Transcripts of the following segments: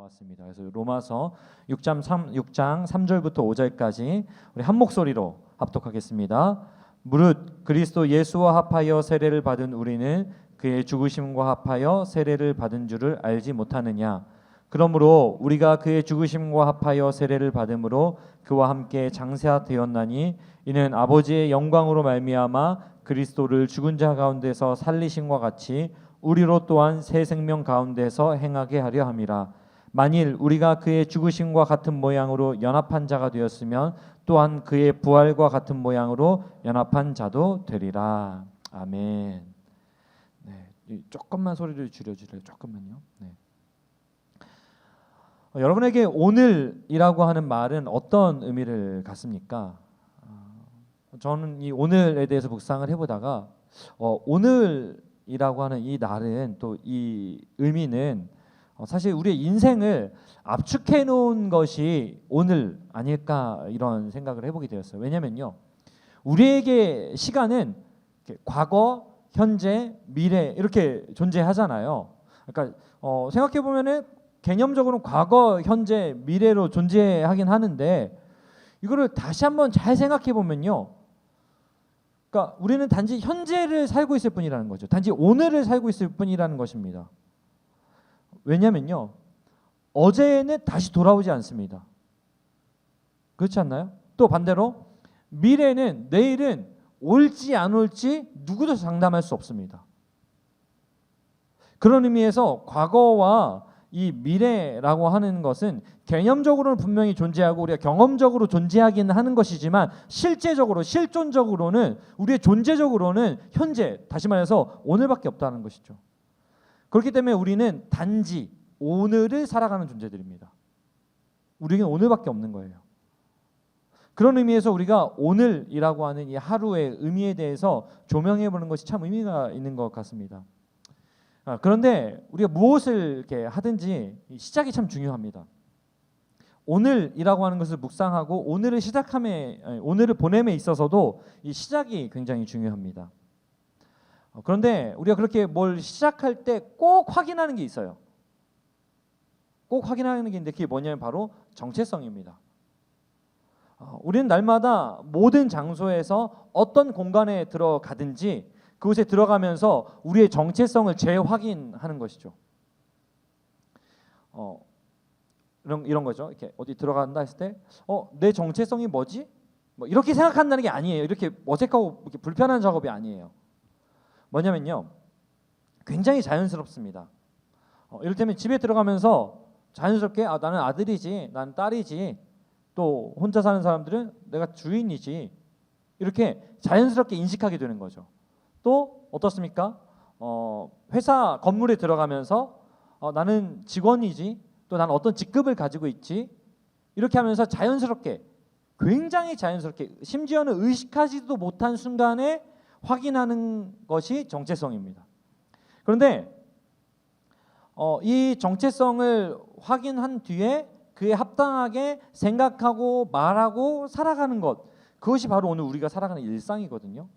나왔습니다. 그래서 로마서 6장 3절부터 5절까지 우리 한 목소리로 합독하겠습니다. 무릇 그리스도 예수와 합하여 세례를 받은 우리는 그의 죽으심과 합하여 세례를 받은 줄을 알지 못하느냐. 그러므로 우리가 그의 죽으심과 합하여 세례를 받음으로 그와 함께 장사되었나니 이는 아버지의 영광으로 말미암아 그리스도를 죽은 자 가운데서 살리심과 같이 우리로 또한 새 생명 가운데서 행하게 하려 함이라. 만일 우리가 그의 죽으심과 같은 모양으로 연합한 자가 되었으면 또한 그의 부활과 같은 모양으로 연합한 자도 되리라. 아멘. 네, 조금만 소리를 줄여주세요. 조금만요. 네. 여러분에게 오늘이라고 하는 말은 어떤 의미를 갖습니까? 저는 이 오늘에 대해서 묵상을 해보다가 오늘이라고 하는 이 날은 또 이 의미는 사실 우리의 인생을 압축해 놓은 것이 오늘 아닐까 이런 생각을 해보게 되었어요. 왜냐면요, 우리에게 시간은 과거, 현재, 미래 이렇게 존재하잖아요. 그러니까 생각해 보면은 개념적으로는 과거, 현재, 미래로 존재하긴 하는데 이거를 다시 한번 잘 생각해 보면요, 그러니까 우리는 단지 현재를 살고 있을 뿐이라는 거죠. 단지 오늘을 살고 있을 뿐이라는 것입니다. 왜냐면요, 어제는 다시 돌아오지 않습니다. 그렇지 않나요? 또 반대로 미래는, 내일은 올지 안 올지 누구도 장담할 수 없습니다. 그런 의미에서 과거와 이 미래라고 하는 것은 개념적으로는 분명히 존재하고 우리가 경험적으로 존재하기는 하는 것이지만 실제적으로, 실존적으로는, 우리의 존재적으로는 현재, 다시 말해서 오늘밖에 없다는 것이죠. 그렇기 때문에 우리는 단지 오늘을 살아가는 존재들입니다. 우리는 오늘밖에 없는 거예요. 그런 의미에서 우리가 오늘이라고 하는 이 하루의 의미에 대해서 조명해 보는 것이 참 의미가 있는 것 같습니다. 그런데 우리가 무엇을 이렇게 하든지 시작이 참 중요합니다. 오늘이라고 하는 것을 묵상하고 오늘을 오늘을 보냄에 있어서도 이 시작이 굉장히 중요합니다. 그런데 우리가 그렇게 뭘 시작할 때 꼭 확인하는 게 있어요. 꼭 확인하는 게 있는데 그게 뭐냐면 바로 정체성입니다. 우리는 날마다 모든 장소에서 어떤 공간에 들어가든지 그곳에 들어가면서 우리의 정체성을 재확인하는 것이죠. 이런 거죠. 이렇게 어디 들어간다 했을 때, 내 정체성이 뭐지? 뭐 이렇게 생각한다는 게 아니에요. 이렇게 어색하고 이렇게 불편한 작업이 아니에요. 뭐냐면요, 굉장히 자연스럽습니다. 이를테면 집에 들어가면서 자연스럽게 나는 아들이지, 나는 딸이지, 또 혼자 사는 사람들은 내가 주인이지, 이렇게 자연스럽게 인식하게 되는 거죠. 또 어떻습니까? 회사 건물에 들어가면서 나는 직원이지, 또 나는 어떤 직급을 가지고 있지, 이렇게 하면서 자연스럽게, 굉장히 자연스럽게, 심지어는 의식하지도 못한 순간에 확인하는 것이 정체성입니다. 그런데 이 정체성을 확인한 뒤에 그에 합당하게 생각하고 말하고 살아가는 것, 그것이 바로 오늘 우리가 살아가는 일상이거든요.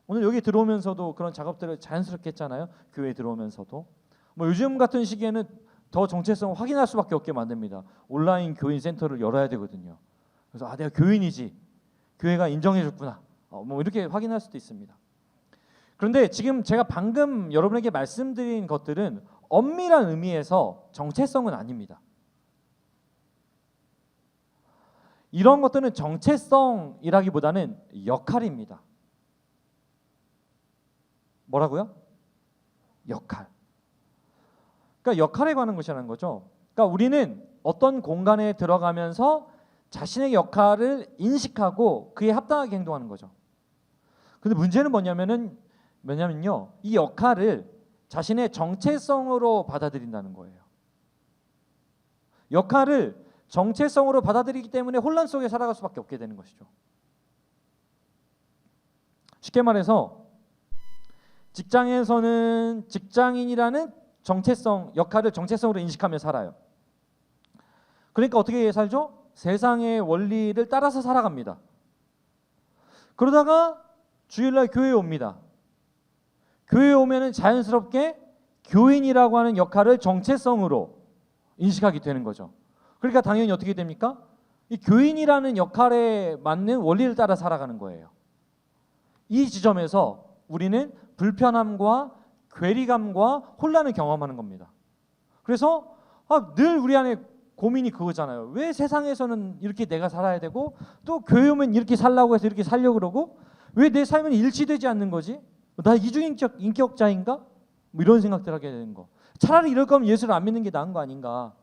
오늘 여기 들어오면서도 그런 작업들을 자연스럽게 했잖아요. 교회에 들어오면서도. 뭐 요즘 같은 시기에는 더 정체성을 확인할 수밖에 없게 만듭니다. 온라인 교인 센터를 열어야 되거든요. 그래서 내가 교인이지, 교회가 인정해줬구나, 뭐 이렇게 확인할 수도 있습니다. 그런데 지금 제가 방금 여러분에게 말씀드린 것들은 엄밀한 의미에서 정체성은 아닙니다. 이런 것들은 정체성이라기보다는 역할입니다. 뭐라고요? 역할. 그러니까 역할에 관한 것이라는 거죠. 그러니까 우리는 어떤 공간에 들어가면서 자신의 역할을 인식하고 그에 합당하게 행동하는 거죠. 근데 문제는 뭐냐면요, 이 역할을 자신의 정체성으로 받아들인다는 거예요. 역할을 정체성으로 받아들이기 때문에 혼란 속에 살아갈 수밖에 없게 되는 것이죠. 쉽게 말해서 직장에서는 직장인이라는 정체성, 역할을 정체성으로 인식하며 살아요. 그러니까 어떻게 살죠? 세상의 원리를 따라서 살아갑니다. 그러다가 주일날 교회에 옵니다. 교회에 오면은 자연스럽게 교인이라고 하는 역할을 정체성으로 인식하게 되는 거죠. 그러니까 당연히 어떻게 됩니까? 이 교인이라는 역할에 맞는 원리를 따라 살아가는 거예요. 이 지점에서 우리는 불편함과 괴리감과 혼란을 경험하는 겁니다. 그래서 늘 우리 안에 고민이 그거잖아요. 왜 세상에서는 이렇게 내가 살아야 되고 또 교회 오면 이렇게 살라고 해서 이렇게 살려고 그러고 왜 내 삶은 일치되지 않는 거지? 나 이중인격자인가? 뭐 이런 생각들 하게 되는 거. 차라리 이럴 거면 예수를 안 믿는 게 나은 거 아닌가?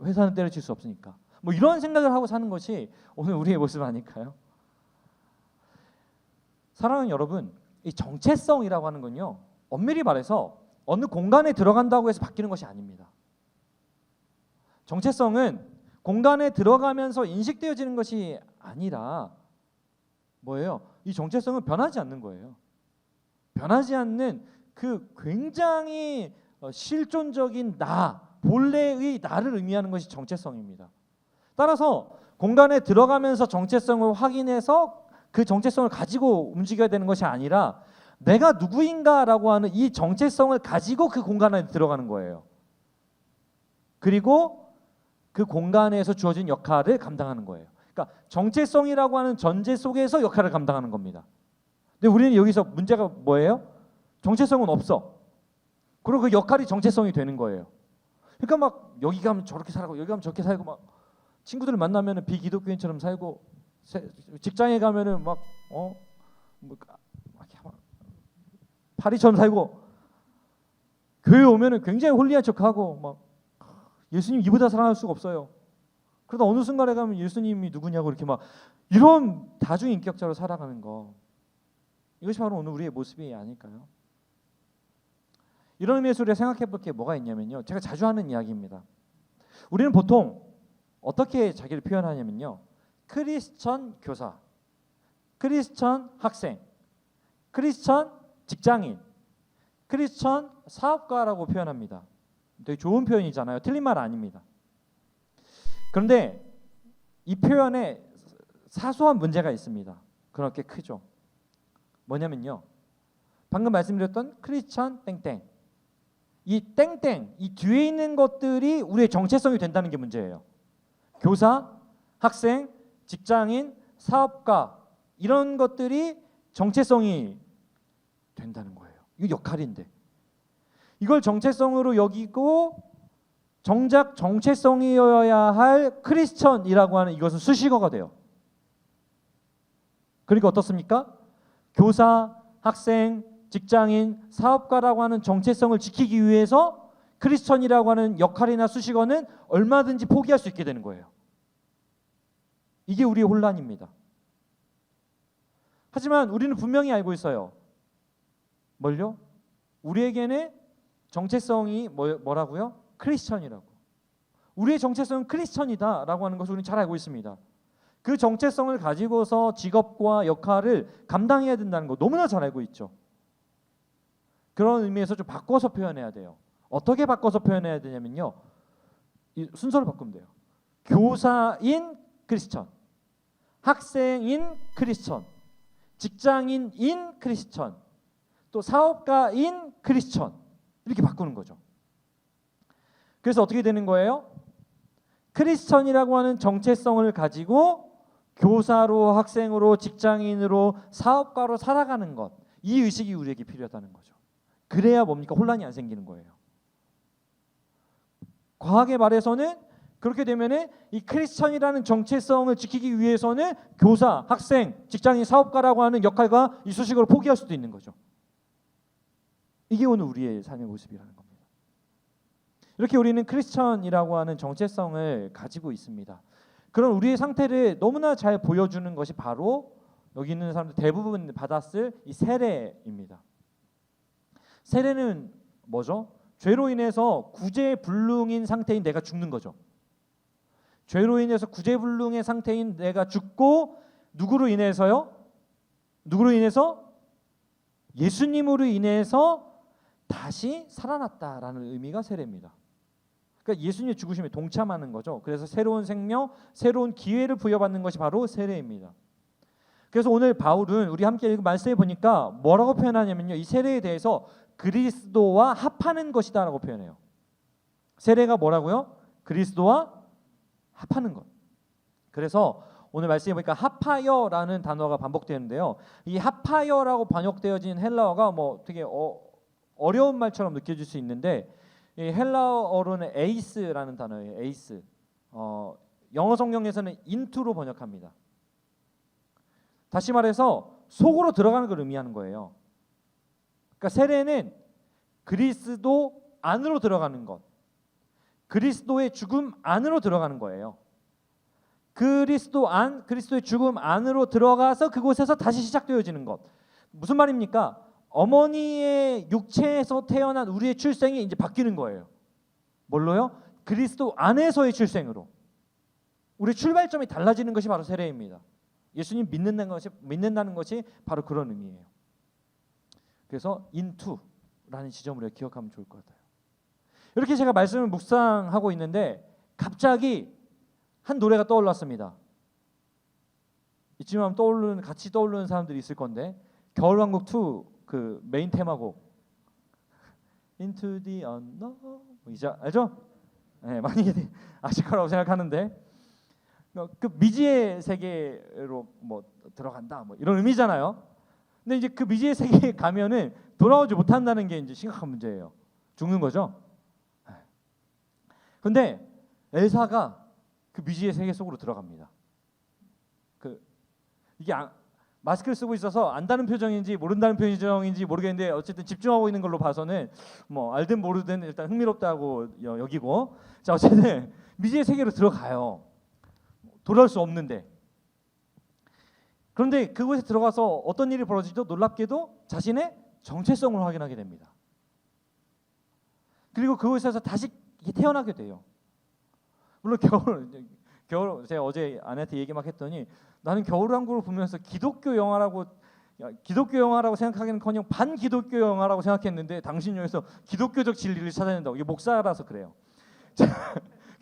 회사는 때려칠 수 없으니까. 뭐 이런 생각을 하고 사는 것이 오늘 우리의 모습 아닐까요? 사랑하는 여러분, 이 정체성이라고 하는 건요, 엄밀히 말해서 어느 공간에 들어간다고 해서 바뀌는 것이 아닙니다. 정체성은 공간에 들어가면서 인식되어지는 것이 아니라 뭐예요? 이 정체성은 변하지 않는 거예요. 변하지 않는 그 굉장히 실존적인 나, 본래의 나를 의미하는 것이 정체성입니다. 따라서 공간에 들어가면서 정체성을 확인해서 그 정체성을 가지고 움직여야 되는 것이 아니라 내가 누구인가라고 하는 이 정체성을 가지고 그 공간 안에 들어가는 거예요. 그리고 그 공간에서 주어진 역할을 감당하는 거예요. 그러니까 정체성이라고 하는 전제 속에서 역할을 감당하는 겁니다. 근데 우리는 여기서 문제가 뭐예요? 정체성은 없어. 그리고 그 역할이 정체성이 되는 거예요. 그러니까 막 여기 가면 저렇게 살고 여기 가면 저렇게 살고 막 친구들을 만나면은 비기독교인처럼 살고 직장에 가면은 막 파리처럼 살고 교회 오면은 굉장히 홀리한 척하고 막 예수님 이보다 사랑할 수가 없어요. 그러다 어느 순간에 가면 예수님이 누구냐고 이렇게 막 이런 다중인격자로 살아가는 거, 이것이 바로 오늘 우리의 모습이 아닐까요? 이런 의미에서 우리가 생각해 볼 게 뭐가 있냐면요, 제가 자주 하는 이야기입니다. 우리는 보통 어떻게 자기를 표현하냐면요, 크리스천 교사, 크리스천 학생, 크리스천 직장인, 크리스천 사업가라고 표현합니다. 되게 좋은 표현이잖아요. 틀린 말 아닙니다. 그런데 이 표현에 사소한 문제가 있습니다. 그렇게 크죠. 뭐냐면요, 방금 말씀드렸던 크리스천 땡땡, 이 땡땡, 이 뒤에 있는 것들이 우리의 정체성이 된다는 게 문제예요. 교사, 학생, 직장인, 사업가, 이런 것들이 정체성이 된다는 거예요. 이거 역할인데 이걸 정체성으로 여기고 정작 정체성이어야 할 크리스천이라고 하는 이것은 수식어가 돼요. 그러니까 어떻습니까? 교사, 학생, 직장인, 사업가라고 하는 정체성을 지키기 위해서 크리스천이라고 하는 역할이나 수식어는 얼마든지 포기할 수 있게 되는 거예요. 이게 우리의 혼란입니다. 하지만 우리는 분명히 알고 있어요. 뭘요? 우리에게는 정체성이 뭐라고요? 크리스천이라고. 우리의 정체성은 크리스천이다라고 하는 것을 우리는 잘 알고 있습니다. 그 정체성을 가지고서 직업과 역할을 감당해야 된다는 거 너무나 잘 알고 있죠. 그런 의미에서 좀 바꿔서 표현해야 돼요. 어떻게 바꿔서 표현해야 되냐면요, 이 순서를 바꾸면 돼요. 교사인 크리스천, 학생인 크리스천, 직장인인 크리스천, 또 사업가인 크리스천, 이렇게 바꾸는 거죠. 그래서 어떻게 되는 거예요? 크리스천이라고 하는 정체성을 가지고 교사로, 학생으로, 직장인으로, 사업가로 살아가는 것, 이 의식이 우리에게 필요하다는 거죠. 그래야 뭡니까? 혼란이 안 생기는 거예요. 과하게 말해서는 그렇게 되면은 이 크리스천이라는 정체성을 지키기 위해서는 교사, 학생, 직장인, 사업가라고 하는 역할과 이 수식어를 포기할 수도 있는 거죠. 이게 오늘 우리의 삶의 모습이라는 겁니다. 이렇게 우리는 크리스천이라고 하는 정체성을 가지고 있습니다. 그런 우리의 상태를 너무나 잘 보여주는 것이 바로 여기 있는 사람들 대부분 받았을 이 세례입니다. 세례는 뭐죠? 죄로 인해서 구제불능인 상태인 내가 죽는 거죠. 죄로 인해서 구제불능의 상태인 내가 죽고 누구로 인해서요? 누구로 인해서? 예수님으로 인해서 다시 살아났다라는 의미가 세례입니다. 그러니까 예수님의 죽으심에 동참하는 거죠. 그래서 새로운 생명, 새로운 기회를 부여받는 것이 바로 세례입니다. 그래서 오늘 바울은 우리 함께 읽은 말씀에 보니까 뭐라고 표현하냐면요, 이 세례에 대해서 그리스도와 합하는 것이다라고 표현해요. 세례가 뭐라고요? 그리스도와 합하는 것. 그래서 오늘 말씀해 보니까 합하여라는 단어가 반복되는데요. 이 합하여라고 번역되어진 헬라어가 뭐 되게 어려운 말처럼 느껴질 수 있는데, 이 헬라어로는 에이스라는 단어예요. 에이스. 영어 성경에서는 into로 번역합니다. 다시 말해서 속으로 들어가는 걸 의미하는 거예요. 그러니까 세례는 그리스도 안으로 들어가는 것, 그리스도의 죽음 안으로 들어가는 거예요. 그리스도의 죽음 안으로 들어가서 그곳에서 다시 시작되어지는 것. 무슨 말입니까? 어머니의 육체에서 태어난 우리의 출생이 이제 바뀌는 거예요. 뭘로요? 그리스도 안에서의 출생으로. 우리 출발점이 달라지는 것이 바로 세례입니다. 예수님 믿는다는 것이 바로 그런 의미예요. 그래서 into라는 지점으로 기억하면 좋을 것 같아요. 이렇게 제가 말씀을 묵상하고 있는데 갑자기 한 노래가 떠올랐습니다. 이쯤 하면 같이 떠오르는 사람들이 있을 건데, 겨울왕국 2 그 메인 테마곡 Into the Unknown, 알죠? 네, 많이 아실 거라고 생각하는데, 그 미지의 세계로 뭐 들어간다 뭐 이런 의미잖아요. 근데 이제 그 미지의 세계에 가면은 돌아오지 못한다는 게 이제 심각한 문제예요. 죽는 거죠. 근데 엘사가 그 미지의 세계 속으로 들어갑니다. 이게 마스크를 쓰고 있어서 안다는 표정인지 모른다는 표정인지 모르겠는데, 어쨌든 집중하고 있는 걸로 봐서는 뭐 알든 모르든 일단 흥미롭다고 여기고, 자 어쨌든 미지의 세계로 들어가요. 돌아올 수 없는데. 그런데 그곳에 들어가서 어떤 일이 벌어지죠? 놀랍게도 자신의 정체성을 확인하게 됩니다. 그리고 그곳에서 다시 태어나게 돼요. 물론 겨울 제가 어제 아내한테 얘기 막 했더니, 나는 겨울왕국을 보면서 기독교 영화라고 생각하기는커녕 반기독교 영화라고 생각했는데, 당신 여기서 기독교적 진리를 찾아낸다고. 이게 목사라서 그래요.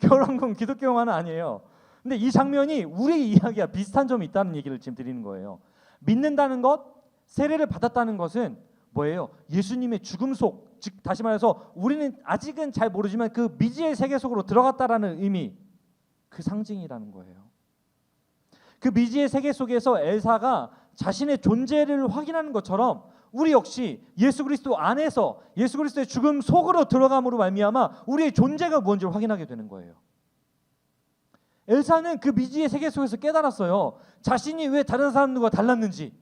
겨울왕국은 기독교 영화는 아니에요. 근데 이 장면이 우리 이야기와 비슷한 점이 있다는 얘기를 지금 드리는 거예요. 믿는다는 것, 세례를 받았다는 것은 뭐예요? 예수님의 죽음 속, 즉 다시 말해서 우리는 아직은 잘 모르지만 그 미지의 세계 속으로 들어갔다라는 의미, 그 상징이라는 거예요. 그 미지의 세계 속에서 엘사가 자신의 존재를 확인하는 것처럼 우리 역시 예수 그리스도 안에서 예수 그리스도의 죽음 속으로 들어감으로 말미암아 우리의 존재가 무엇인지를 확인하게 되는 거예요. 엘사는 그 미지의 세계 속에서 깨달았어요. 자신이 왜 다른 사람들과 달랐는지,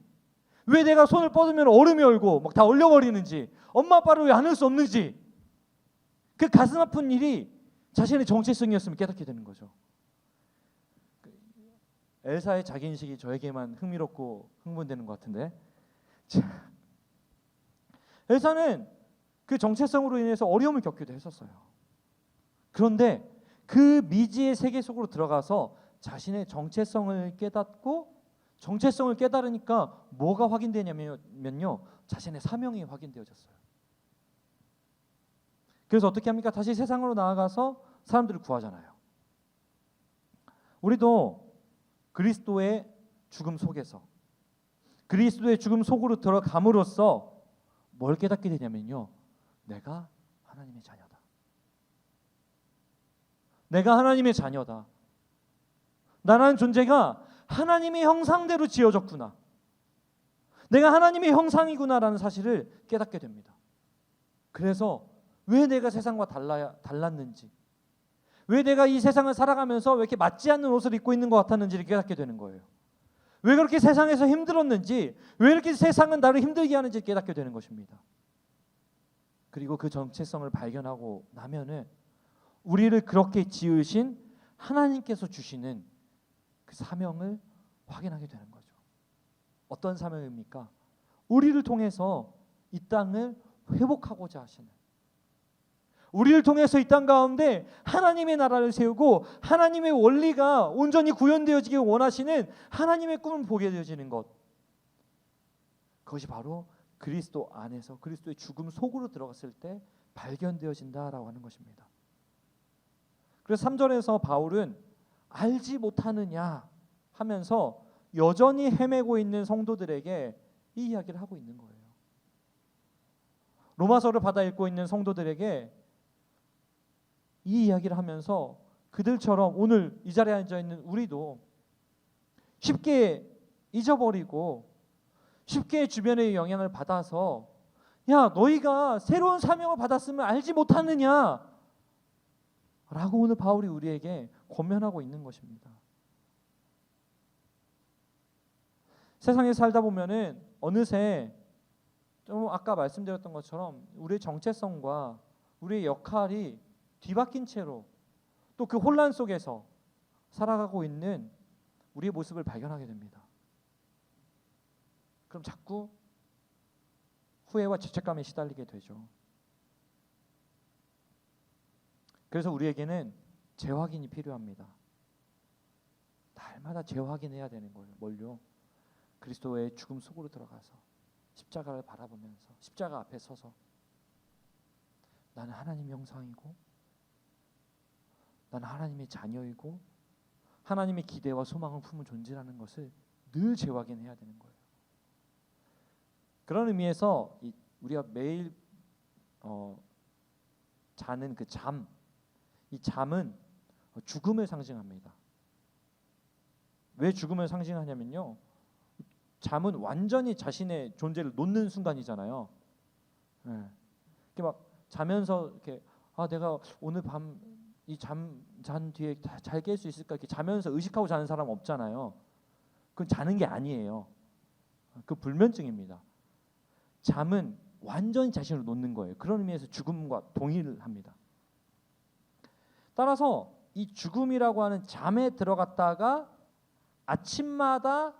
왜 내가 손을 뻗으면 얼음이 얼고 막 다 얼려버리는지, 엄마 아빠를 왜 안을 수 없는지, 그 가슴 아픈 일이 자신의 정체성이었음을 깨닫게 되는 거죠. 엘사의 자기인식이 저에게만 흥미롭고 흥분되는 것 같은데, 엘사는 그 정체성으로 인해서 어려움을 겪기도 했었어요. 그런데 그 미지의 세계 속으로 들어가서 자신의 정체성을 깨닫고, 정체성을 깨달으니까 뭐가 확인되냐면요, 자신의 사명이 확인되어졌어요. 그래서 어떻게 합니까? 다시 세상으로 나아가서 사람들을 구하잖아요. 우리도 그리스도의 죽음 속에서, 그리스도의 죽음 속으로 들어감으로써 뭘 깨닫게 되냐면요, 내가 하나님의 자녀다. 내가 하나님의 자녀다. 나라는 존재가 하나님의 형상대로 지어졌구나. 내가 하나님의 형상이구나라는 사실을 깨닫게 됩니다. 그래서 왜 내가 세상과 달랐는지, 왜 내가 이 세상을 살아가면서 왜 이렇게 맞지 않는 옷을 입고 있는 것 같았는지를 깨닫게 되는 거예요. 왜 그렇게 세상에서 힘들었는지, 왜 이렇게 세상은 나를 힘들게 하는지 깨닫게 되는 것입니다. 그리고 그 정체성을 발견하고 나면은 우리를 그렇게 지으신 하나님께서 주시는 그 사명을 확인하게 되는 거죠. 어떤 사명입니까? 우리를 통해서 이 땅을 회복하고자 하시는, 우리를 통해서 이 땅 가운데 하나님의 나라를 세우고 하나님의 원리가 온전히 구현되어지길 원하시는 하나님의 꿈을 보게 되어지는 것, 그것이 바로 그리스도 안에서 그리스도의 죽음 속으로 들어갔을 때 발견되어진다라고 하는 것입니다. 그래서 3절에서 바울은 알지 못하느냐 하면서 여전히 헤매고 있는 성도들에게 이 이야기를 하고 있는 거예요. 로마서를 받아 읽고 있는 성도들에게 이 이야기를 하면서 그들처럼 오늘 이 자리에 앉아 있는 우리도 쉽게 잊어버리고 쉽게 주변의 영향을 받아서 야 너희가 새로운 사명을 받았으면 알지 못하느냐 라고 오늘 바울이 우리에게 권면하고 있는 것입니다. 세상에 살다 보면은 어느새 좀 아까 말씀드렸던 것처럼 우리의 정체성과 우리의 역할이 뒤바뀐 채로 또 그 혼란 속에서 살아가고 있는 우리의 모습을 발견하게 됩니다. 그럼 자꾸 후회와 죄책감에 시달리게 되죠. 그래서 우리에게는 재확인이 필요합니다. 날마다 재확인해야 되는 거예요. 뭘요? 그리스도의 죽음 속으로 들어가서 십자가를 바라보면서 십자가 앞에 서서 나는 하나님의 형상이고 나는 하나님의 자녀이고 하나님의 기대와 소망을 품은 존재라는 것을 늘 재확인해야 되는 거예요. 그런 의미에서 우리가 매일 자는 그 잠, 이 잠은 죽음을 상징합니다. 왜 죽음을 상징하냐면요, 잠은 완전히 자신의 존재를 놓는 순간이잖아요. 네. 이렇게 막 자면서 이렇게 내가 오늘 밤 이 잔 뒤에 잘 깰 수 있을까 이렇게 자면서 의식하고 자는 사람 없잖아요. 그건 자는 게 아니에요. 그 불면증입니다. 잠은 완전히 자신을 놓는 거예요. 그런 의미에서 죽음과 동의를 합니다. 따라서 이 죽음이라고 하는 잠에 들어갔다가 아침마다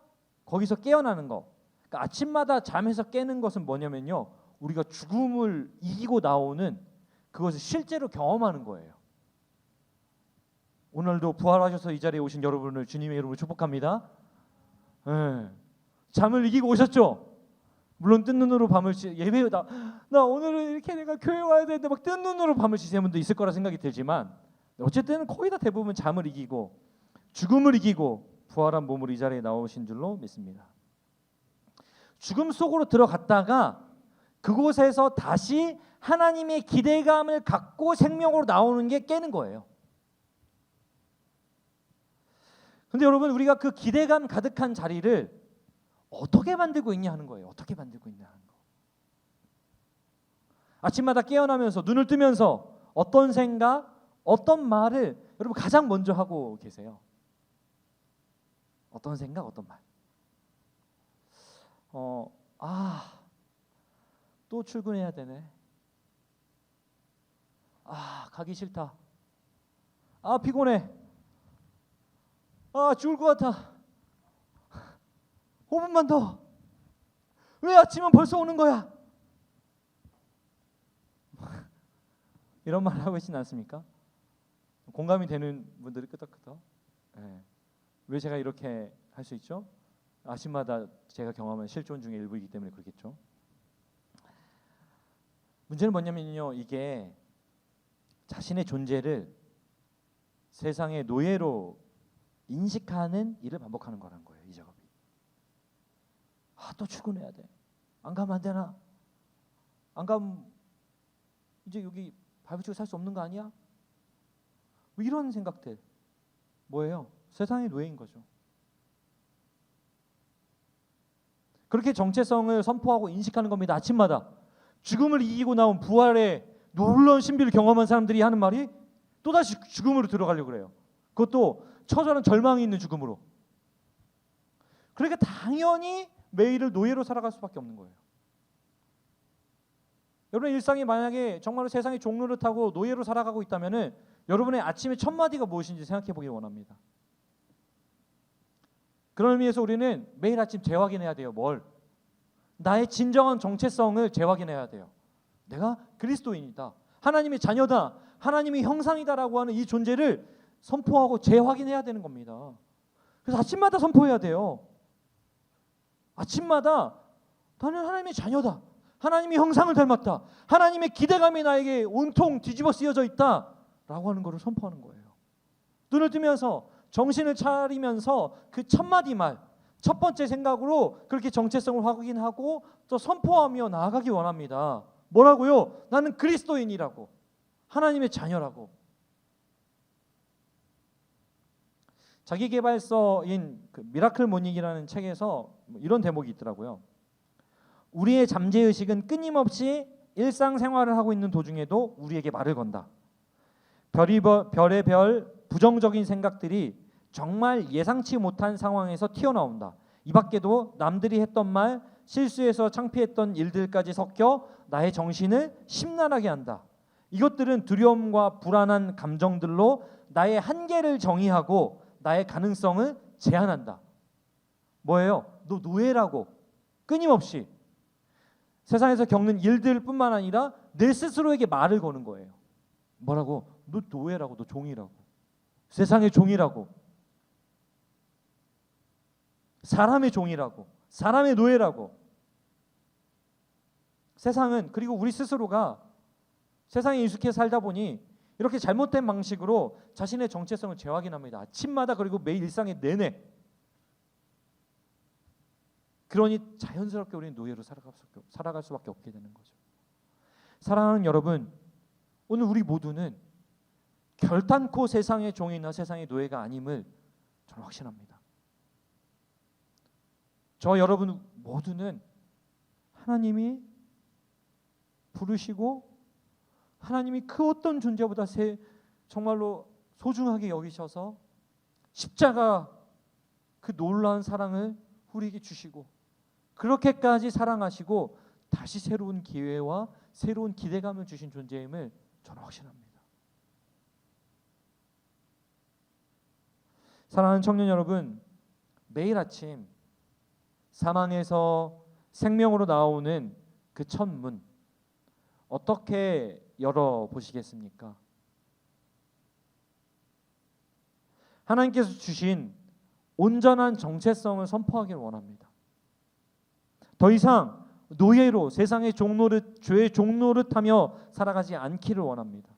거기서 깨어나는 거. 그러니까 아침마다 잠에서 깨는 것은 뭐냐면요, 우리가 죽음을 이기고 나오는 그것을 실제로 경험하는 거예요. 오늘도 부활하셔서 이 자리에 오신 여러분을 주님의 이름으로 축복합니다. 네. 잠을 이기고 오셨죠? 물론 뜬 눈으로 밤을 예배 나 오늘은 이렇게 내가 교회 와야 되는데 막 뜬 눈으로 밤을 지새는 분도 있을 거라 생각이 들지만 어쨌든 거의 다 대부분 잠을 이기고 죽음을 이기고 부활한 몸으로 이 자리에 나오신 줄로 믿습니다. 죽음 속으로 들어갔다가 그곳에서 다시 하나님의 기대감을 갖고 생명으로 나오는 게 깨는 거예요. 근데 여러분, 우리가 그 기대감 가득한 자리를 어떻게 만들고 있냐 하는 거예요. 어떻게 만들고 있냐 하는 거. 아침마다 깨어나면서 눈을 뜨면서 어떤 생각, 어떤 말을 여러분 가장 먼저 하고 계세요? 어떤 생각, 어떤 말? 또 출근해야 되네. 가기 싫다. 피곤해. 죽을 것 같아. 5분만 더. 왜 아침은 벌써 오는 거야? 이런 말 하고 있지는 않습니까? 공감이 되는 분들이 끄덕끄덕. 네. 왜 제가 이렇게 할 수 있죠? 아침마다 제가 경험한 실존 중의 일부이기 때문에 그렇겠죠. 문제는 뭐냐면요, 이게 자신의 존재를 세상의 노예로 인식하는 일을 반복하는 거라는 거예요. 이 작업이. 또 출근해야 돼. 안 가면 안 되나? 안 가면 이제 여기 발 붙이고 살 수 없는 거 아니야? 뭐 이런 생각들. 뭐예요? 세상의 노예인 거죠. 그렇게 정체성을 선포하고 인식하는 겁니다. 아침마다. 죽음을 이기고 나온 부활의 놀라운 신비를 경험한 사람들이 하는 말이 또다시 죽음으로 들어가려고 그래요. 그것도 처절한 절망이 있는 죽음으로. 그러니까 당연히 매일을 노예로 살아갈 수밖에 없는 거예요. 여러분의 일상이 만약에 정말로 세상의 종로를 타고 노예로 살아가고 있다면은 여러분의 아침의 첫 마디가 무엇인지 생각해 보길 원합니다. 그런 의미에서 우리는 매일 아침 재확인해야 돼요. 뭘? 나의 진정한 정체성을 재확인해야 돼요. 내가 그리스도인이다. 하나님의 자녀다. 하나님의 형상이다라고 하는 이 존재를 선포하고 재확인해야 되는 겁니다. 그래서 아침마다 선포해야 돼요. 아침마다 나는 하나님의 자녀다. 하나님의 형상을 닮았다. 하나님의 기대감이 나에게 온통 뒤집어 쓰여져 있다. 라고 하는 것을 선포하는 거예요. 눈을 뜨면서 정신을 차리면서 그 첫 마디 말, 첫 번째 생각으로 그렇게 정체성을 확인하고 또 선포하며 나아가기 원합니다. 뭐라고요? 나는 그리스도인이라고. 하나님의 자녀라고. 자기계발서인 그 미라클 모닝이라는 책에서 이런 대목이 있더라고요. 우리의 잠재의식은 끊임없이 일상생활을 하고 있는 도중에도 우리에게 말을 건다. 별의 별 부정적인 생각들이 정말 예상치 못한 상황에서 튀어나온다. 이 밖에도 남들이 했던 말, 실수해서 창피했던 일들까지 섞여 나의 정신을 심란하게 한다. 이것들은 두려움과 불안한 감정들로 나의 한계를 정의하고 나의 가능성을 제한한다. 뭐예요? 너 노예라고. 끊임없이 세상에서 겪는 일들뿐만 아니라 내 스스로에게 말을 거는 거예요. 뭐라고? 너 노예라고, 너 종이라고, 세상의 종이라고, 사람의 종이라고, 사람의 노예라고. 세상은, 그리고 우리 스스로가 세상에 익숙해 살다 보니 이렇게 잘못된 방식으로 자신의 정체성을 재확인합니다. 아침마다, 그리고 매일 일상의 내내. 그러니 자연스럽게 우리는 노예로 살아갈 수밖에 없게 되는 거죠. 사랑하는 여러분, 오늘 우리 모두는 결단코 세상의 종이나 세상의 노예가 아님을 저는 확신합니다. 저 여러분 모두는 하나님이 부르시고 하나님이 그 어떤 존재보다 정말로 소중하게 여기셔서 십자가 그 놀라운 사랑을 우리에게 주시고 그렇게까지 사랑하시고 다시 새로운 기회와 새로운 기대감을 주신 존재임을 저는 확신합니다. 사랑하는 청년 여러분, 매일 아침 사망에서 생명으로 나오는 그 첫 문 어떻게 열어보시겠습니까? 하나님께서 주신 온전한 정체성을 선포하기를 원합니다. 더 이상 노예로 세상의 종노릇, 죄의 종노릇하며 살아가지 않기를 원합니다.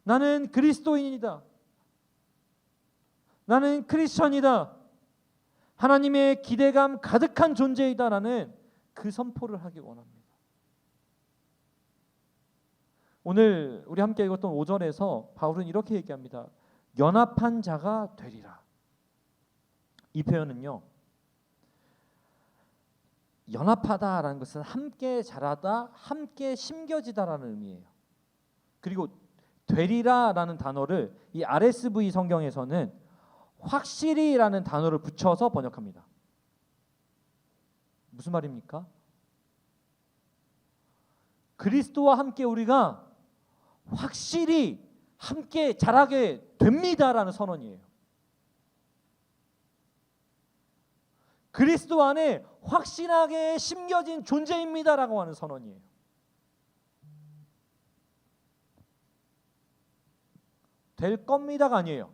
나는 그리스도인이다. 나는 크리스천이다. 하나님의 기대감 가득한 존재이다라는 그 선포를 하기 원합니다. 오늘 우리 함께 읽었던 5절에서 바울은 이렇게 얘기합니다. 연합한 자가 되리라. 이 표현은요, 연합하다라는 것은 함께 자라다, 함께 심겨지다라는 의미예요. 그리고 되리라라는 단어를 이 RSV 성경에서는 확실히라는 단어를 붙여서 번역합니다. 무슨 말입니까? 그리스도와 함께 우리가 확실히 함께 자라게 됩니다라는 선언이에요. 그리스도 안에 확실하게 심겨진 존재입니다라고 하는 선언이에요. 될 겁니다가 아니에요.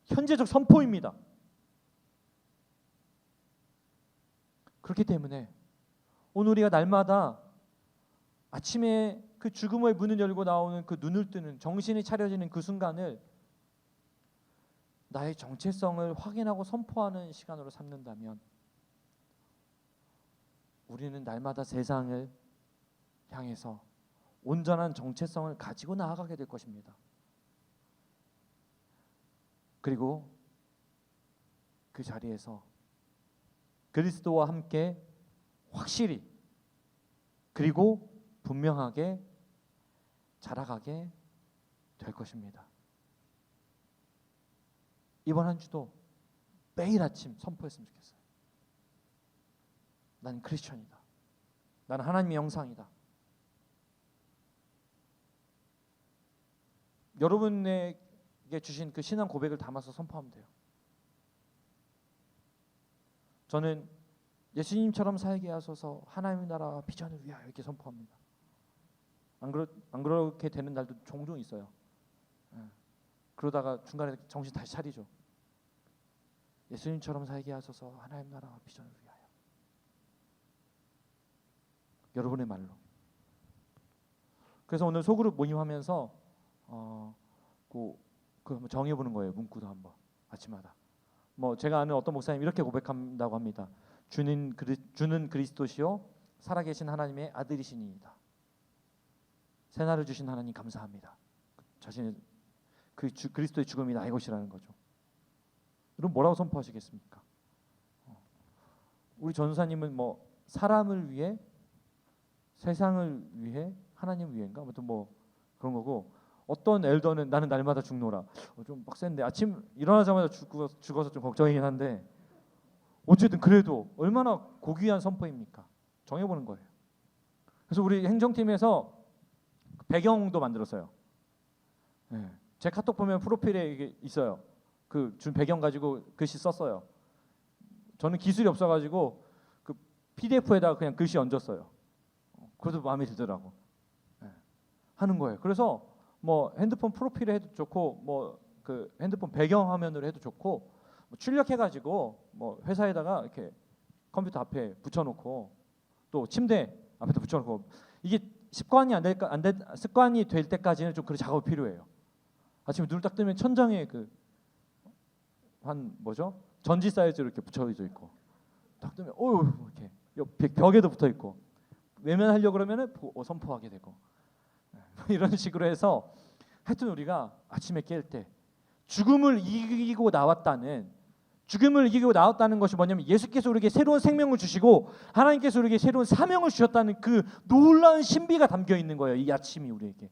현재적 선포입니다. 그렇기 때문에 오늘 우리가 날마다 아침에 그 죽음의 문을 열고 나오는 그 눈을 뜨는, 정신이 차려지는 그 순간을 나의 정체성을 확인하고 선포하는 시간으로 삼는다면 우리는 날마다 세상을 향해서 온전한 정체성을 가지고 나아가게 될 것입니다. 그리고 그 자리에서 그리스도와 함께 확실히 그리고 분명하게 자라가게 될 것입니다. 이번 한 주도 매일 아침 선포했으면 좋겠어요. 나는 크리스천이다. 나는 하나님의 형상이다. 여러분에게 주신 그 신앙 고백을 담아서 선포하면 돼요. 저는 예수님처럼 살게 하소서, 하나님의 나라와 비전을 위하여, 이렇게 선포합니다. 안 그렇게 되는 날도 종종 있어요. 그러다가 중간에 정신 다시 차리죠. 예수님처럼 살게 하소서, 하나님 나라와 비전을 위하여. 여러분의 말로. 그래서 오늘 소그룹 모임하면서 한번 정해보는 거예요. 문구도 한번 아침마다. 제가 아는 어떤 목사님 이렇게 고백한다고 합니다. 주는 그리스도시요 살아계신 하나님의 아들이시니이다. 새날을 주신 하나님 감사합니다. 자신의 그리스도의 죽음이 나의 것이라는 거죠. 여러분 뭐라고 선포하시겠습니까? 우리 전사님은 뭐 사람을 위해, 세상을 위해, 하나님 위해인가? 아무튼 뭐 그런 거고, 어떤 엘더는 나는 날마다 죽노라. 좀 빡센데 아침 일어나자마자 죽어서 좀 걱정이긴 한데, 어쨌든 그래도 얼마나 고귀한 선포입니까? 정해보는 거예요. 그래서 우리 행정팀에서 배경도 만들었어요. 네. 제 카톡 보면 프로필에 이게 있어요. 그 준 배경 가지고 글씨 썼어요. 저는 기술이 없어가지고 그 PDF에다가 그냥 글씨 얹었어요. 그래도 마음에 들더라고. 네. 하는 거예요. 그래서 뭐 핸드폰 프로필에 해도 좋고, 뭐 그 핸드폰 배경 화면으로 해도 좋고, 뭐 출력해가지고 뭐 회사에다가 이렇게 컴퓨터 앞에 붙여놓고, 또 침대 앞에도 붙여놓고, 이게 습관이 습관이 될 때까지는 좀 그런 작업이 필요해요. 아침에 눈을 딱 뜨면 천장에 그 한 뭐죠? 전지 사이즈로 이렇게 붙여져 있고, 딱 뜨면 이렇게 벽에도 붙어 있고, 외면하려고 그러면은 선포하게 되고, 이런 식으로 해서 하여튼 우리가 아침에 깰 때 죽음을 이기고 나왔다는 것이 뭐냐면, 예수께서 우리에게 새로운 생명을 주시고 하나님께서 우리에게 새로운 사명을 주셨다는 그 놀라운 신비가 담겨 있는 거예요. 이 아침이 우리에게.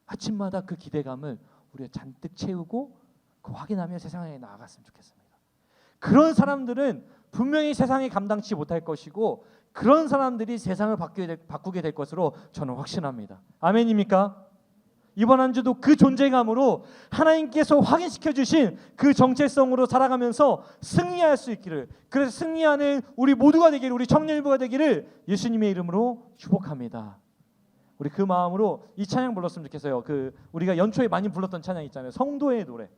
아침마다 그 기대감을 우리가 잔뜩 채우고 그 확인하며 세상에 나아갔으면 좋겠습니다. 그런 사람들은 분명히 세상이 감당치 못할 것이고, 그런 사람들이 세상을 바꾸게 될 것으로 저는 확신합니다. 아멘입니까? 이번 한 주도 그 존재감으로 하나님께서 확인시켜 주신 그 정체성으로 살아가면서 승리할 수 있기를, 그래서 승리하는 우리 모두가 되기를, 우리 청년일부가 되기를 예수님의 이름으로 축복합니다. 우리 그 마음으로 이 찬양 불렀으면 좋겠어요. 그 우리가 연초에 많이 불렀던 찬양 있잖아요. 성도의 노래.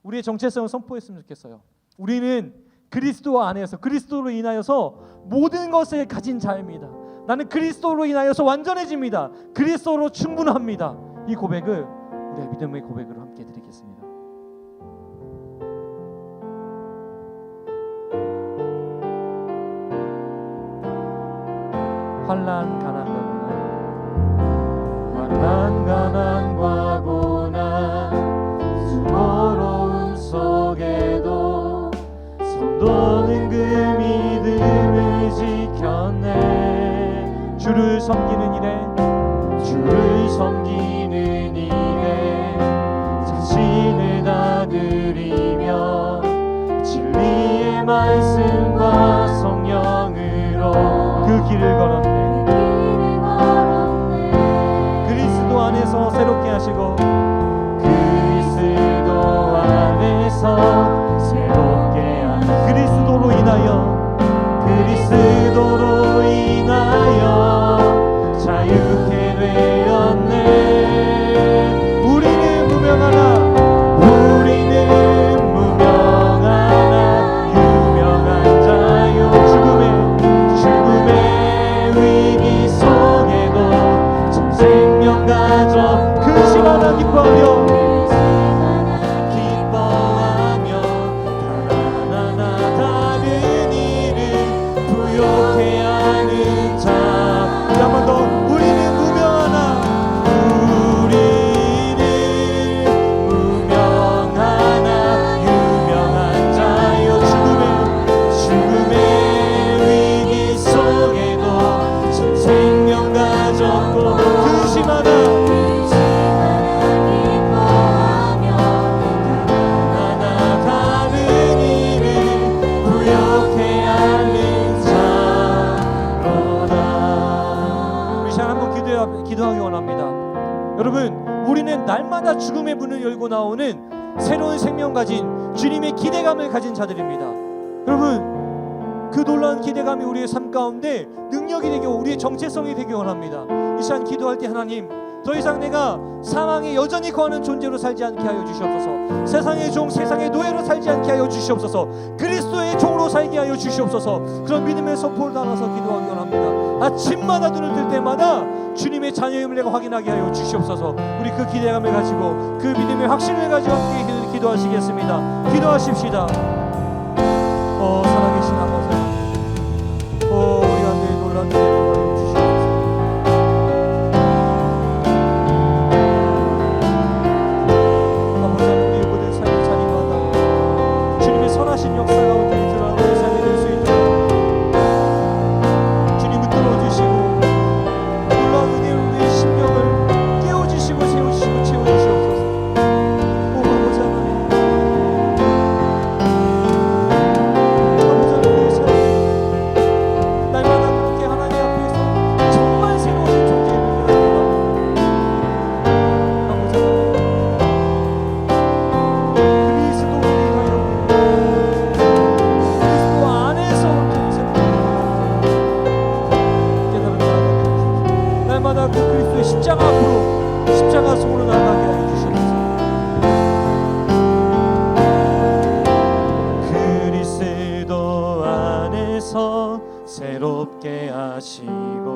우리의 정체성을 선포했으면 좋겠어요. 우리는 그리스도 안에서, 그리스도로 인하여서 모든 것을 가진 자입니다. 나는 그리스도로 인하여서 완전해집니다. 그리스도로 충분합니다. 이 고백을 우리의 믿음의 고백으로 함께 드리겠습니다. 환난 가난과 고난 수고로움 속에도 선도는 그 믿음을 지켰네. 주를 섬기는 일에 자신을 다 드리며 진리의 말씀과 성령으로 그 길을 걸었네. 그리스도 안에서 새롭게 하시고, 그리스도 안에서 새롭게 하시고, 그리스도로 인하여 자유케 되었네. 우리는 무명하나 유명한 자요. 죽음의 위기 속에도 참 생명 가져 근심하나 기뻐하며 하나하나 다른 일을 부욕해 하는 자. 한 번 더. 우리는 무명하나 유명한 자요. 죽음의 위기 속에도 참 생명 가졌고 근심하나 기뻐하며 하나하나 다른 일을 부욕해 하는 자로다. 우리 시간 한번 기도하기 원합니다. 여러분, 우리는 날마다 죽음의 문을 열고 나오는 새로운 생명 가진 주님의 기대감을 가진 자들입니다. 여러분, 그 놀라운 기대감이 우리의 삶 가운데 능력이 되고 우리의 정체성이 되기 원합니다. 이 시간 기도할 때, 하나님, 더 이상 내가 사망에 여전히 거하는 존재로 살지 않게 하여 주시옵소서. 세상의 종, 세상의 노예로 살지 않게 하여 주시옵소서. 그리스도의 종으로 살게 하여 주시옵소서. 그런 믿음의 선포를 따라서 기도하기 원합니다. 아침마다 눈을 뜰 때마다 주님의 자녀임을 내가 확인하게 하여 주시옵소서. 우리 그 기대감을 가지고, 그 믿음의 확신을 가지고 함께 기도하시겠습니다. 기도하십시다. 살아계신 아버지, 우리한테 놀라운 기대를 주시옵소서. 십자가 앞으로 십자가 속으로 나가게 하여 주시옵소서. 그리스도 안에서 새롭게 하시고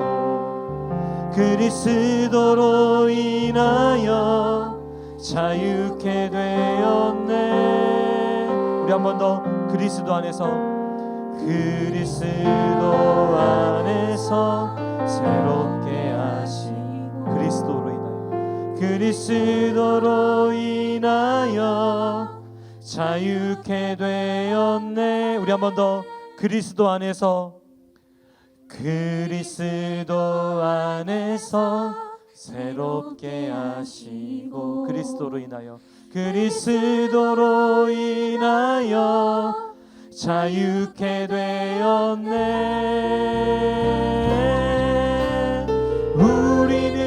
그리스도로 인하여 자유케 되었네. 우리 한 번 더 그리스도 안에서 그리스도 안에서 새롭게 하시고 그리스도로 인하여 자유케 되었네. 우리 한 번 더 그리스도 안에서 그리스도 안에서 새롭게 하시고 그리스도로 인하여 자유케 되었네. 우리는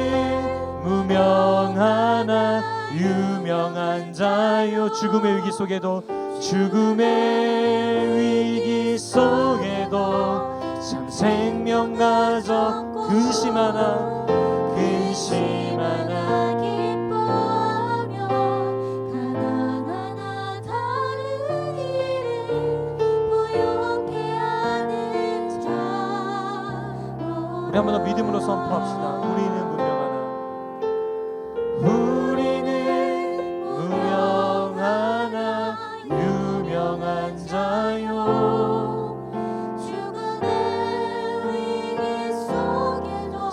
무명하나 유명한 자요. 죽음의 위기 속에도 참 생명 가져 근심하나 기뻐하며 가난하나 다른 일을 부욕해 하는 자로. 우리 한 번 더 믿음으로 선포합시다. 우리는 무명하나 유명한 자요.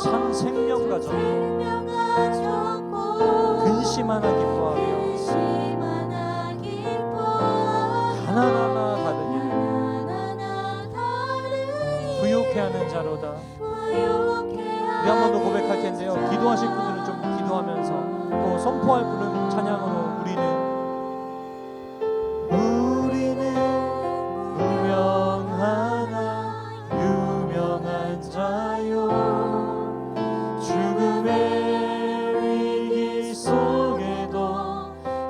참 생명 가져 근심 하나 기뻐하며 가난하나 다른 일을 부욕해 하는 자로다. 우리 한 번 더 고백할 텐데요. 기도하실 분들은 좀 기도하면서 또 선포할 분은 찬양으로 우리는 무명하나 유명한 자요. 죽음의 위기 속에도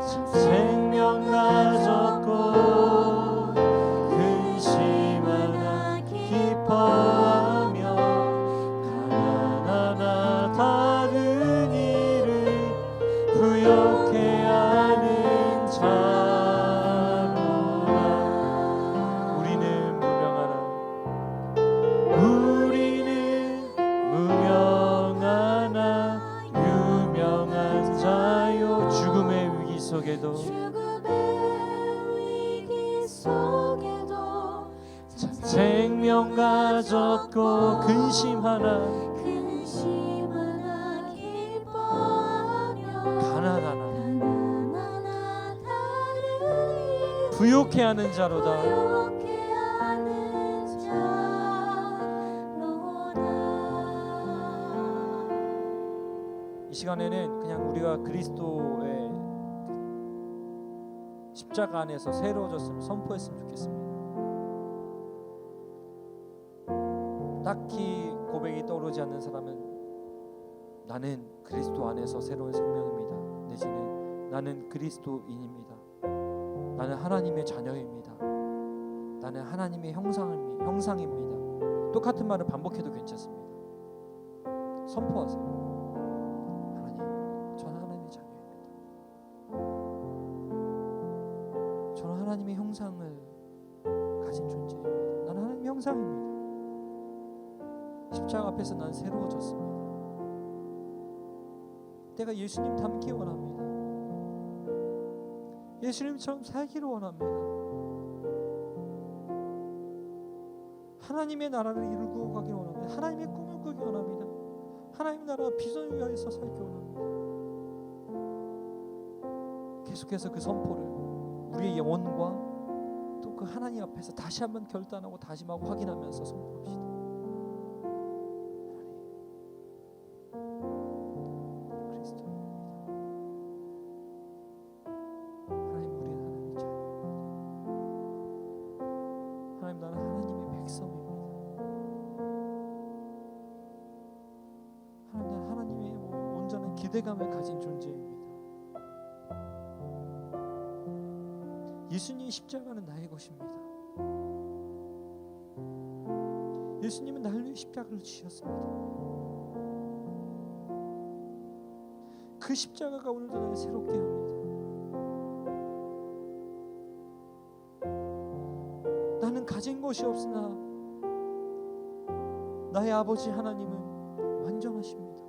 참 생명 가졌고 근심하나 기뻐하며 가난하나 다른 일을 부욕해 하는 자로다. 우리는 무명하나 유명한 자요. 죽음의 위기 속에도 참 생명 가졌고 근심하나 기뻐하며 가난하나 다른 부욕해 하는 자로다. 부욕해 하는 자로다. 이 시간에는 그냥 우리가 그리스도의 십자가 안에서 새로워졌음을 선포했으면 좋겠습니다. 딱히 고백이 떠오르지 않는 사람은 나는 그리스도 안에서 새로운 생명입니다. 내지는 나는 그리스도인입니다. 나는 하나님의 자녀입니다. 나는 하나님의 형상입니다. 똑같은 말을 반복해도 괜찮습니다. 선포하세요. 하나님, 저는 하나님의 자녀입니다. 저는 하나님의 형상을 가진 존재입니다. 나는 하나님의 형상입니다. 십자가 앞에서 난 새로워졌습니다. 내가 예수님 닮기 원합니다. 예수님처럼 살기를 원합니다. 하나님의 나라를 이루고 가기를 원합니다. 하나님의 꿈을 꾸기 원합니다. 하나님의 나라 비전을 위하여서 살기 원합니다. 계속해서 그 선포를 우리의 영혼과 또 그 하나님 앞에서 다시 한번 결단하고 다짐하고 확인하면서 선포합시다. 기대감을 가진 존재입니다. 예수님의 십자가는 나의 것입니다. 예수님은 나를 위해 십자가를 지셨습니다. 그 십자가가 오늘도 나를 새롭게 합니다. 나는 가진 것이 없으나 나의 아버지 하나님은 완전하십니다.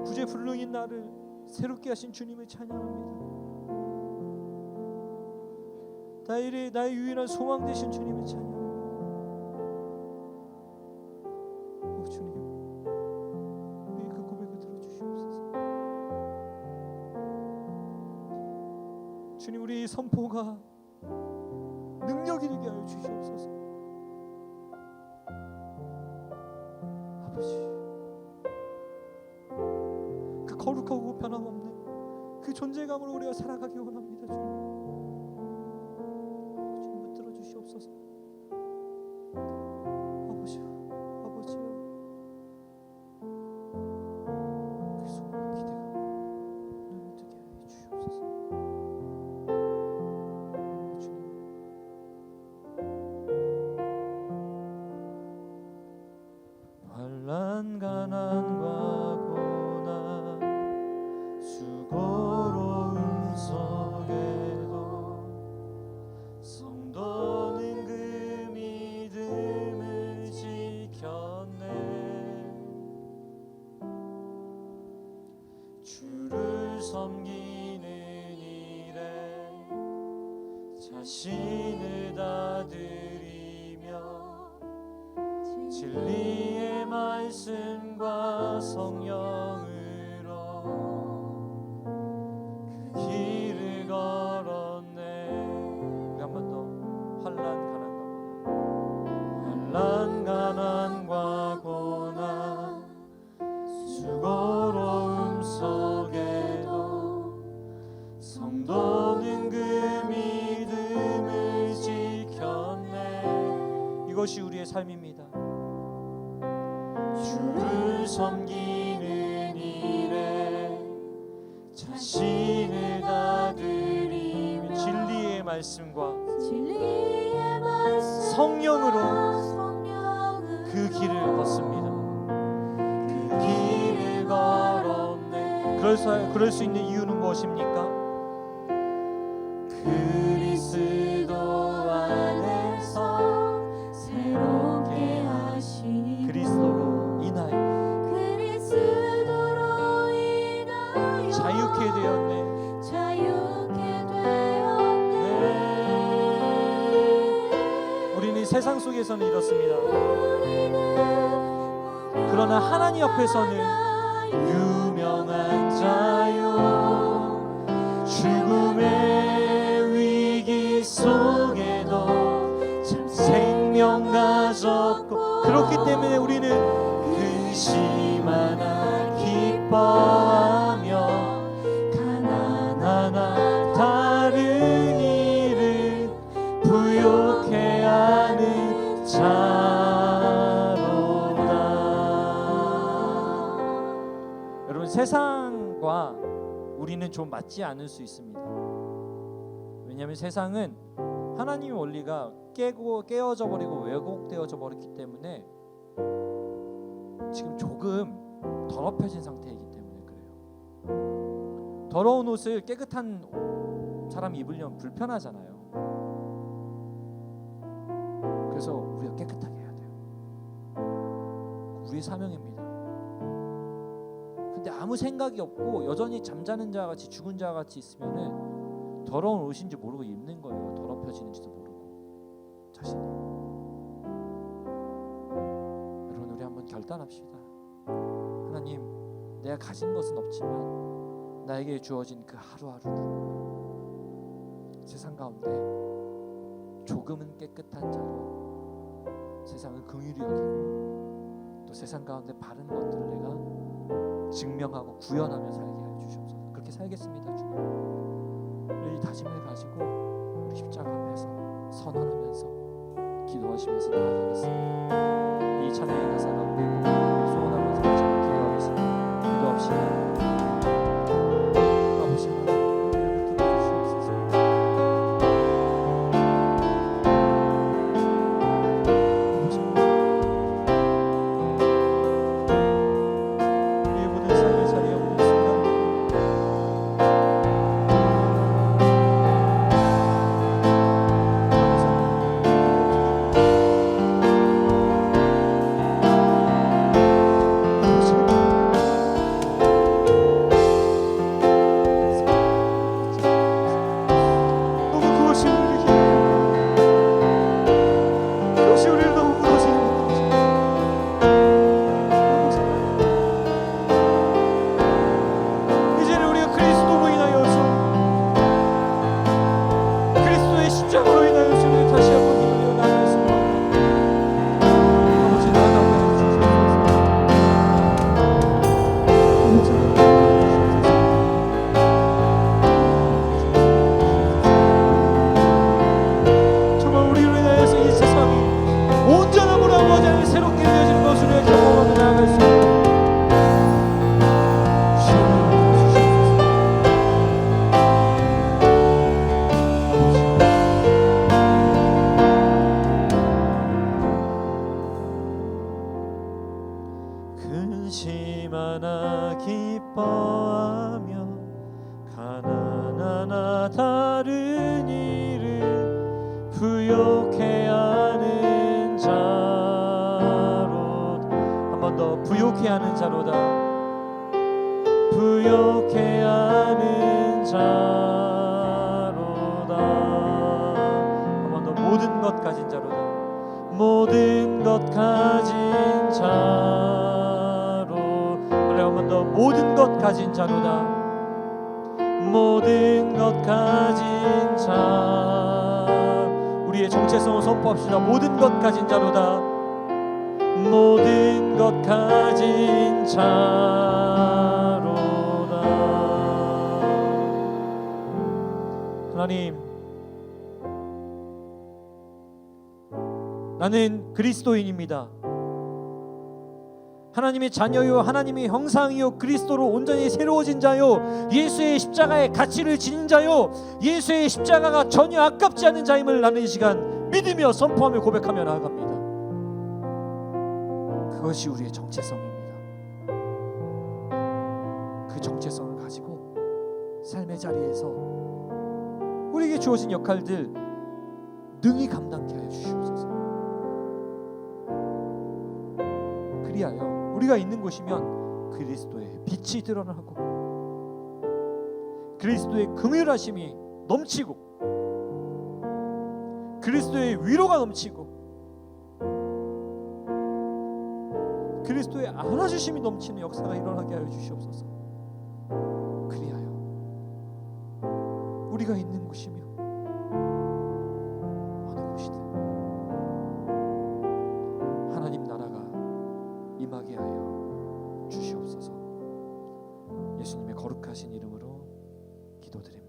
구제불능인 나를 새롭게 하신 주님을 찬양합니다. 나의 유일한 소망 되신 주님을 찬양합니다. 주님, 우리의 그 고백을 들어주시옵소서. 주님, 우리 선포가 능력이 되게 하여 주시옵소서. 아버지, 그 거룩하고 변함없는 그 존재감으로 우리가 살아가기 원합니다. 주님, 붙들어 주시옵소서. 아버지요, 그 소망 기대가 눈을 뜨게 하여 주시옵소서. 주님, 환난 가난과 고난 수고로움 속에도 성도는 그 믿음을 지켰네. 주를 섬기는 일에 자신을 다 드리며 진리의 말씀과 성령으로 그 길을 걸었네. 우리 한 번 더. 환난 가난과 고난 수고로움 속에도 성도는 그 믿음을 지켰네. 이것이 우리의 삶입니다. 주를 섬기는 일에 자신을 다 드리며 진리의 말씀과 성령으로 그 길을 걷습니다. 그 길을 걸었네. 그럴 수 있는 이유는 무엇입니까? 그리스도 안에서 새롭게 하신 그리스도로 인하여 자유케 되었네. 우리는 세상 속에서는 이렇습니다. 그러나 하나님 앞에서는 유명한 자요, 죽음의 위기 속에도 참 생명 가졌고, 그렇기 때문에 우리는 근심하나 기뻐하며 가난하나 다른 일을 부욕해 하는 자로다. 여러분, 세상과 우리는 좀 맞지 않을 수 있습니다. 왜냐하면 세상은 하나님의 원리가 깨어져 버리고 왜곡되어져 버렸기 때문에 지금 조금 더럽혀진 상태이기 때문에 그래요. 더러운 옷을 깨끗한 사람이 입으려면 불편하잖아요. 그래서 우리가 깨끗하게 해야 돼요. 우리의 사명입니다. 근데 아무 생각이 없고 여전히 잠자는 자와 같이 죽은 자와 같이 있으면은 더러운 옷인지 모르고 입는 거예요. 더럽혀지는지도 모르고 자신이. 여러분, 우리 한번 결단합시다. 하나님, 내가 가진 것은 없지만 나에게 주어진 그 하루하루를 세상 가운데 조금은 깨끗한 자로 세상을 긍휼히 여기고 또 세상 가운데 바른 것들을 내가 증명하고 구현하며 살게 하여 주시옵소서. 그렇게 살겠습니다, 주님. 우리 다짐을 가지고 우리 십자가 앞에서 선언하면서 기도하시면서 나아가겠습니다. 이 찬양의 가사 가운데 소원하면서 같이 기도하겠습니다. 기도합시다. 아버지 하나님, 우리를 붙들어 주시옵소서. 아버지, 근심하나 기뻐하며 가난하나 다른 일을 부욕해 하는 자로 한 번 더 부욕해 하는 자로다 부욕해 하는 자로다 한 번 더 모든 것 가진 자로다 모든 것 가진 자로 그래 한 번 더 모든 것 가진 자로다 모든 것 가진 자 우리의 정체성을 선포합시다 모든 것 가진 자로다 모든 것 가진 자로다 하나님 나는 그리스도인입니다. 하나님의 자녀요 하나님의 형상이요 그리스도로 온전히 새로워진 자요 예수의 십자가의 가치를 지닌 자요 예수의 십자가가 전혀 아깝지 않은 자임을 나는 이 시간 믿으며 선포하며 고백하며 나아갑니다. 그것이 우리의 정체성입니다. 그 정체성을 가지고 삶의 자리에서 우리에게 주어진 역할들 능히 감당케 하여 주시옵소서. 그리하여 우리가 있는 곳이면 그리스도의 빛이 드러나고 그리스도의 긍휼하심이 넘치고 그리스도의 위로가 넘치고 그리스도의 안아주심이 넘치는 역사가 일어나게 하여 주시옵소서. 그리하여 우리가 있는 곳이며 어느 곳이든 하나님 나라가 임하게 하여 주시옵소서. 예수님의 거룩하신 이름으로 기도드립니다.